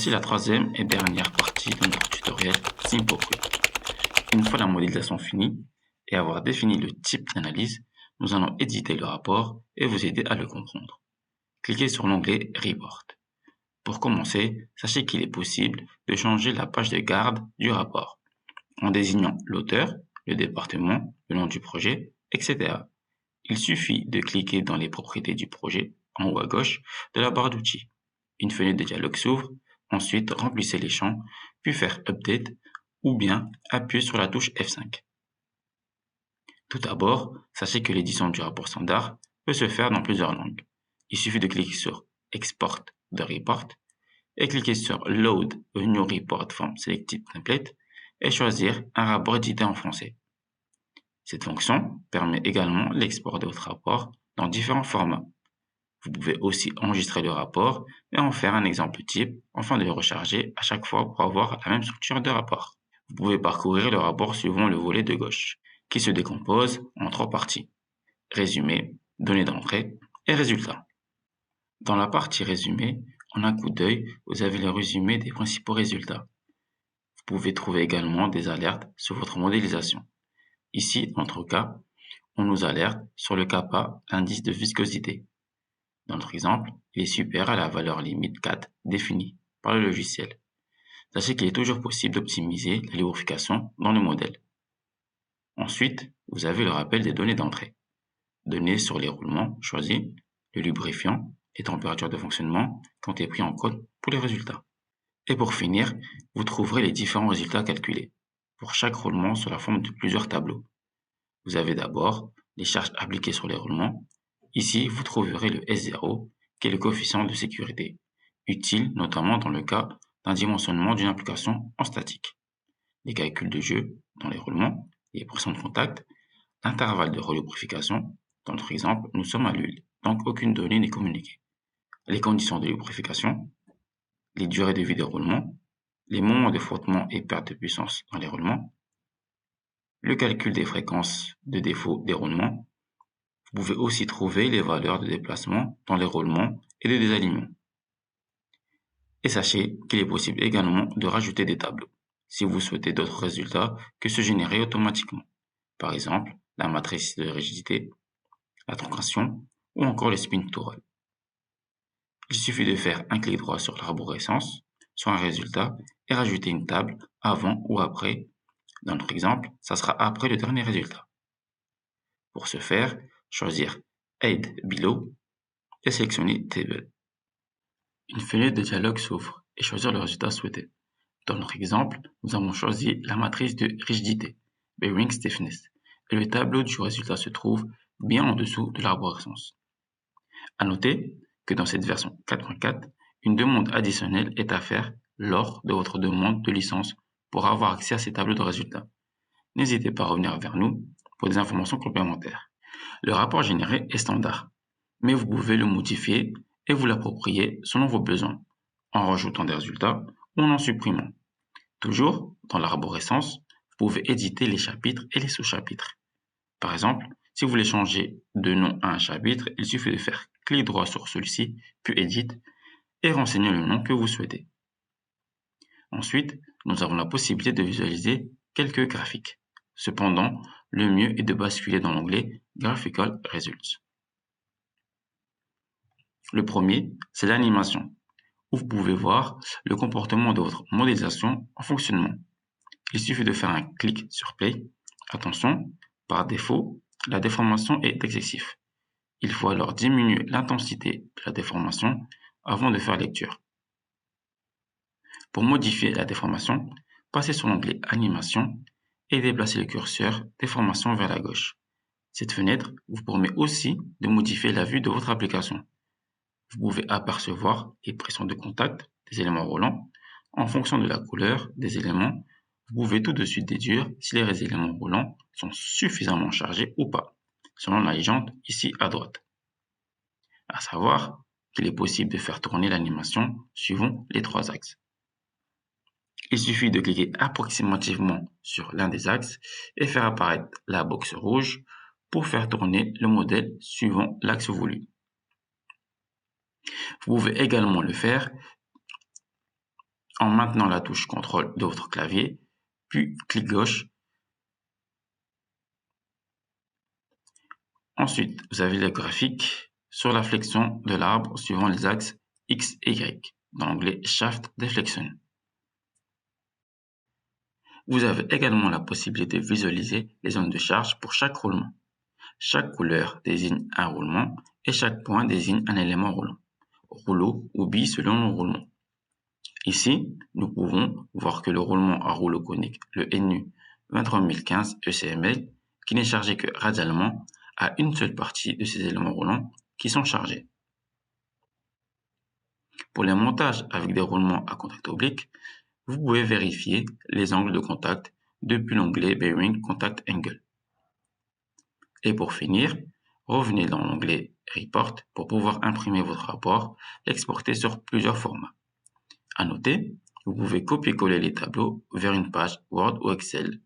Voici la troisième et dernière partie de notre tutoriel Simple Quick. Une fois la modélisation finie et avoir défini le type d'analyse, nous allons éditer le rapport et vous aider à le comprendre. Cliquez sur l'onglet Report. Pour commencer, sachez qu'il est possible de changer la page de garde du rapport en désignant l'auteur, le département, le nom du projet, etc. Il suffit de cliquer dans les propriétés du projet en haut à gauche de la barre d'outils. Une fenêtre de dialogue s'ouvre. Ensuite, remplissez les champs, puis faire Update ou bien appuyez sur la touche F5. Tout d'abord, sachez que l'édition du rapport standard peut se faire dans plusieurs langues. Il suffit de cliquer sur Export the Report et cliquer sur Load a New Report from Selected Template et choisir un rapport édité en français. Cette fonction permet également l'export de votre rapport dans différents formats. Vous pouvez aussi enregistrer le rapport et en faire un exemple type afin de le recharger à chaque fois pour avoir la même structure de rapport. Vous pouvez parcourir le rapport suivant le volet de gauche, qui se décompose en 3 parties: résumé, données d'entrée et résultats. Dans la partie résumé, en un coup d'œil, vous avez le résumé des principaux résultats. Vous pouvez trouver également des alertes sur votre modélisation. Ici, dans notre cas, on nous alerte sur le kappa, l'indice de viscosité. Dans notre exemple, il est supérieur à la valeur limite 4 définie par le logiciel. Sachez qu'il est toujours possible d'optimiser la lubrification dans le modèle. Ensuite, vous avez le rappel des données d'entrée. Données sur les roulements choisis, le lubrifiant, les températures de fonctionnement qui ont été pris en compte pour les résultats. Et pour finir, vous trouverez les différents résultats calculés pour chaque roulement sous la forme de plusieurs tableaux. Vous avez d'abord les charges appliquées sur les roulements. Ici, vous trouverez le S0, qui est le coefficient de sécurité, utile notamment dans le cas d'un dimensionnement d'une application en statique. Les calculs de jeu dans les roulements, les pressions de contact, l'intervalle de relubrification. Dans notre exemple, nous sommes à l'huile, donc aucune donnée n'est communiquée. Les conditions de lubrification, les durées de vie des roulements, les moments de frottement et perte de puissance dans les roulements, le calcul des fréquences de défaut des roulements. Vous pouvez aussi trouver les valeurs de déplacement dans les roulements et de désalignement. Et sachez qu'il est possible également de rajouter des tableaux si vous souhaitez d'autres résultats que se générer automatiquement. Par exemple, la matrice de rigidité, la trancation ou encore le spin to roll. Il suffit de faire un clic droit sur l'arborescence, sur un résultat et rajouter une table avant ou après. Dans notre exemple, ça sera après le dernier résultat. Pour ce faire, choisir Add Below et sélectionner Table. Une fenêtre de dialogue s'ouvre et choisir le résultat souhaité. Dans notre exemple, nous avons choisi la matrice de rigidité, Bearing Stiffness, et le tableau du résultat se trouve bien en dessous de l'arborescence. À noter que dans cette version 4.4, une demande additionnelle est à faire lors de votre demande de licence pour avoir accès à ces tableaux de résultats. N'hésitez pas à revenir vers nous pour des informations complémentaires. Le rapport généré est standard, mais vous pouvez le modifier et vous l'approprier selon vos besoins, en rajoutant des résultats ou en supprimant. Toujours dans l'arborescence, vous pouvez éditer les chapitres et les sous-chapitres. Par exemple, si vous voulez changer de nom à un chapitre, il suffit de faire clic droit sur celui-ci, puis Edit, et renseigner le nom que vous souhaitez. Ensuite, nous avons la possibilité de visualiser quelques graphiques. Cependant, le mieux est de basculer dans l'onglet Graphical Results. Le premier, c'est l'animation, où vous pouvez voir le comportement de votre modélisation en fonctionnement. Il suffit de faire un clic sur Play. Attention, par défaut, la déformation est excessive. Il faut alors diminuer l'intensité de la déformation avant de faire lecture. Pour modifier la déformation, passez sur l'onglet Animation et déplacez le curseur Déformation vers la gauche. Cette fenêtre vous permet aussi de modifier la vue de votre application. Vous pouvez apercevoir les pressions de contact des éléments roulants. En fonction de la couleur des éléments, vous pouvez tout de suite déduire si les éléments roulants sont suffisamment chargés ou pas, selon la légende ici à droite. À savoir qu'il est possible de faire tourner l'animation suivant les 3 axes. Il suffit de cliquer approximativement sur l'un des axes et faire apparaître la box rouge pour faire tourner le modèle suivant l'axe voulu. Vous pouvez également le faire en maintenant la touche contrôle de votre clavier, puis clic gauche. Ensuite, vous avez le graphique sur la flexion de l'arbre suivant les axes X et Y dans l'onglet Shaft Deflection. Vous avez également la possibilité de visualiser les zones de charge pour chaque roulement. Chaque couleur désigne un roulement et chaque point désigne un élément roulant, rouleau ou bille selon le roulement. Ici, nous pouvons voir que le roulement à rouleau conique, le NU 23015 ECML, qui n'est chargé que radialement, a une seule partie de ces éléments roulants qui sont chargés. Pour les montages avec des roulements à contact oblique, vous pouvez vérifier les angles de contact depuis l'onglet Bearing Contact Angle. Et pour finir, revenez dans l'onglet Report pour pouvoir imprimer votre rapport et l'exporter sur plusieurs formats. À noter, vous pouvez copier-coller les tableaux vers une page Word ou Excel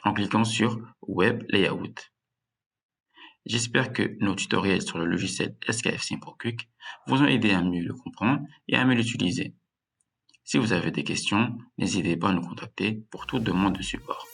en cliquant sur Web Layout. J'espère que nos tutoriels sur le logiciel SKF SimpleQuick vous ont aidé à mieux le comprendre et à mieux l'utiliser. Si vous avez des questions, n'hésitez pas à nous contacter pour toute demande de support.